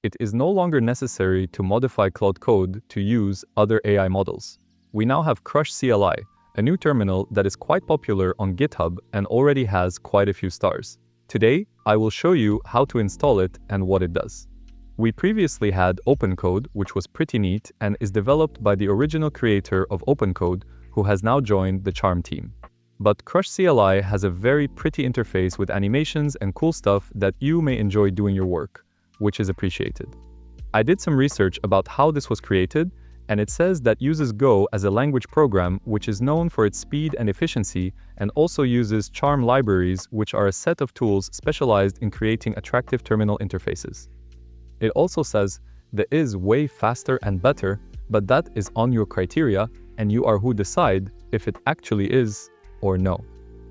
It is no longer necessary to modify Claude code to use other AI models. We now have Crush CLI, a new terminal that is quite popular on GitHub and already has quite a few stars. Today, I will show you how to install it and what it does. We previously had OpenCode, which was pretty neat and is developed by the original creator of OpenCode, who has now joined the Charm team. But Crush CLI has a very pretty interface with animations and cool stuff that you may enjoy doing your work, which is appreciated. I did some research about how this was created, and it says that uses Go as a language program which is known for its speed and efficiency, and also uses Charm libraries, which are a set of tools specialized in creating attractive terminal interfaces. It also says the is way faster and better, but that is on your criteria, and you are who decide if it actually is or no.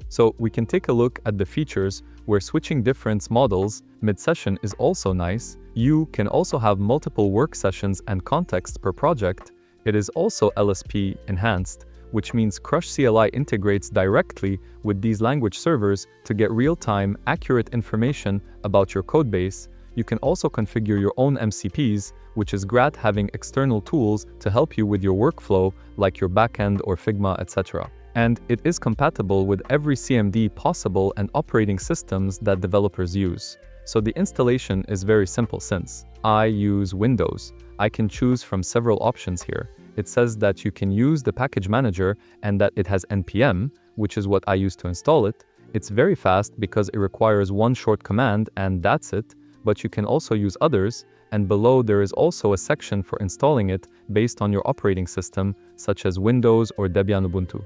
So we can take a look at the features where switching different models mid-session is also nice. You can also have multiple work sessions and contexts per project. It is also LSP-Enhanced, which means Crush CLI integrates directly with these language servers to get real-time, accurate information about your codebase. You can also configure your own MCPs, which is great having external tools to help you with your workflow, like your backend or Figma, etc. And it is compatible with every CMD possible and operating systems that developers use. So the installation is very simple since I use Windows. I can choose from several options here. It says that you can use the package manager and that it has NPM, which is what I use to install it. It's very fast because it requires one short command and that's it, but you can also use others, and below there is also a section for installing it based on your operating system, such as Windows or Debian Ubuntu.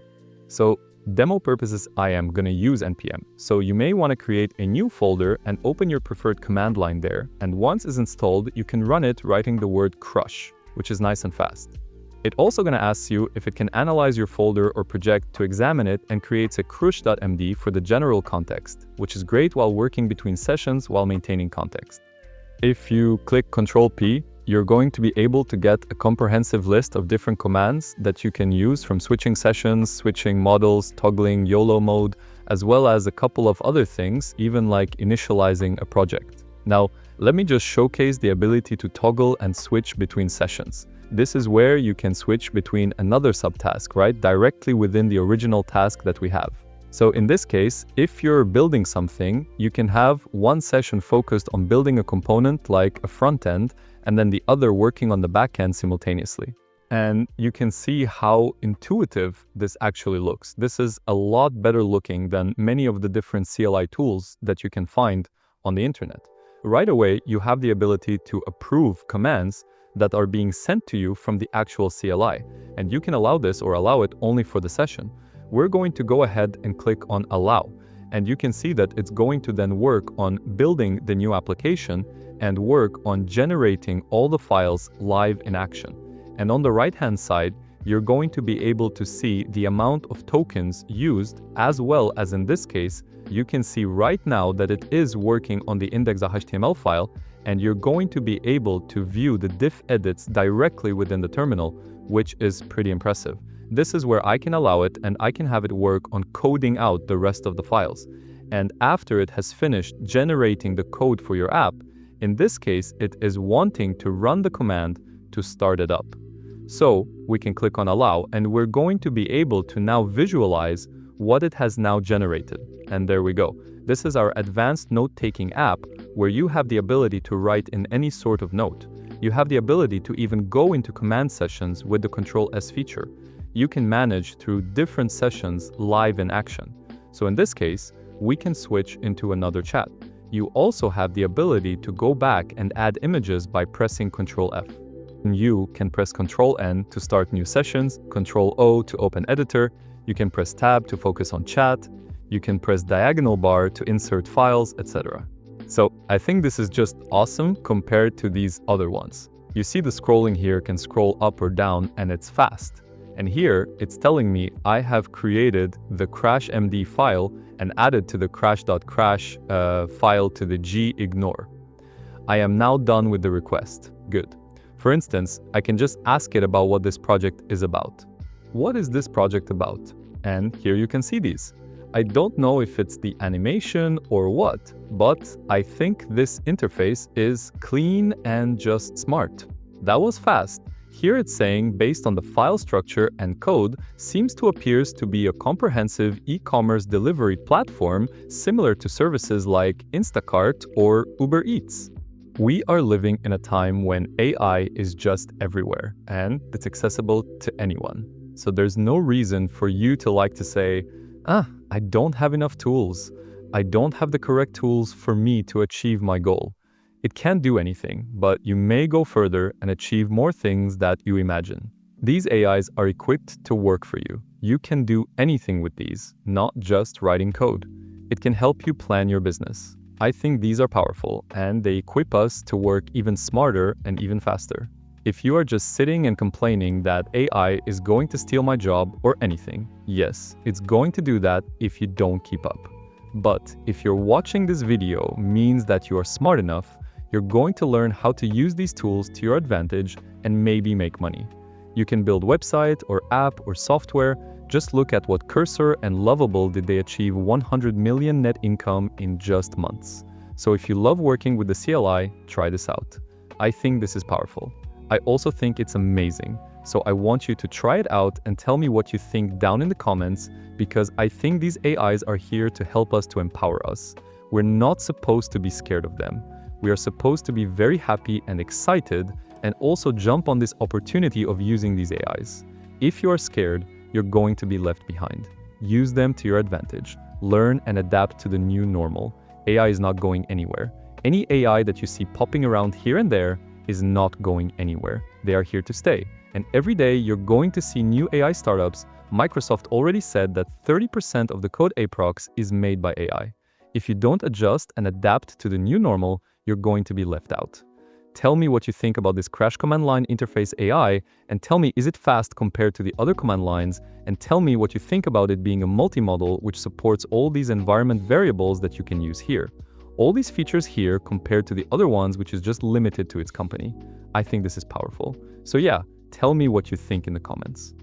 So, demo purposes, I am going to use NPM. So you may want to create a new folder and open your preferred command line there. And once it's installed, you can run it writing the word crush, which is nice and fast. It also going to ask you if it can analyze your folder or project to examine it and creates a crush.md for the general context, which is great while working between sessions while maintaining context. If you click Ctrl P, you're going to be able to get a comprehensive list of different commands that you can use, from switching sessions, switching models, toggling YOLO mode, as well as a couple of other things, even like initializing a project. Now, let me just showcase the ability to toggle and switch between sessions. This is where you can switch between another subtask, right? Directly within the original task that we have. So in this case, if you're building something, you can have one session focused on building a component like a front end, and then the other working on the back end simultaneously. And you can see how intuitive this actually looks. This is a lot better looking than many of the different CLI tools that you can find on the internet. Right away, you have the ability to approve commands that are being sent to you from the actual CLI, and you can allow this or allow it only for the session. We're going to go ahead and click on Allow, and you can see that it's going to then work on building the new application and work on generating all the files live in action. And on the right-hand side, you're going to be able to see the amount of tokens used, as well as in this case, you can see right now that it is working on the index.html file, and you're going to be able to view the diff edits directly within the terminal, which is pretty impressive. This is where I can allow it and I can have it work on coding out the rest of the files. And after it has finished generating the code for your app, in this case, it is wanting to run the command to start it up. So we can click on Allow, and we're going to be able to now visualize what it has now generated. And there we go. This is our advanced note-taking app where you have the ability to write in any sort of note. You have the ability to even go into command sessions with the Ctrl+S feature. You can manage through different sessions live in action. So in this case, we can switch into another chat. You also have the ability to go back and add images by pressing Ctrl+F. You can press Ctrl+N to start new sessions, Ctrl+O to open editor. You can press Tab to focus on chat. You can press diagonal bar to insert files, etc. So I think this is just awesome compared to these other ones. You see the scrolling here can scroll up or down, and it's fast. And here it's telling me I have created the crash.md file and added to the crash.crash file to the gignore. I am now done with the request. Good. For instance, I can just ask it about what this project is about. What is this project about? And here you can see these. I don't know if it's the animation or what, but I think this interface is clean and just smart. That was fast. Here it's saying, based on the file structure and code, seems to appears to be a comprehensive e-commerce delivery platform similar to services like Instacart or Uber Eats. We are living in a time when AI is just everywhere, and it's accessible to anyone. So there's no reason for you to like to say, I don't have enough tools. I don't have the correct tools for me to achieve my goal. It can't do anything, but you may go further and achieve more things that you imagine. These AIs are equipped to work for you. You can do anything with these, not just writing code. It can help you plan your business. I think these are powerful, and they equip us to work even smarter and even faster. If you are just sitting and complaining that AI is going to steal my job or anything, yes, it's going to do that if you don't keep up. But if you're watching this video means that you are smart enough, you're going to learn how to use these tools to your advantage and maybe make money. You can build website or app or software. Just look at what Cursor and Lovable did. They achieve 100 million net income in just months. So if you love working with the CLI, try this out. I think this is powerful. I also think it's amazing. So I want you to try it out and tell me what you think down in the comments, because I think these AIs are here to help us, to empower us. We're not supposed to be scared of them. We are supposed to be very happy and excited and also jump on this opportunity of using these AIs. If you are scared, you're going to be left behind. Use them to your advantage. Learn and adapt to the new normal. AI is not going anywhere. Any AI that you see popping around here and there is not going anywhere. They are here to stay. And every day you're going to see new AI startups. Microsoft already said that 30% of the code aprox is made by AI. If you don't adjust and adapt to the new normal, you're going to be left out. Tell me what you think about this Crash command line interface AI, and tell me, is it fast compared to the other command lines? And tell me what you think about it being a multi-model which supports all these environment variables that you can use here. All these features here compared to the other ones, which is just limited to its company. I think this is powerful. So yeah, tell me what you think in the comments.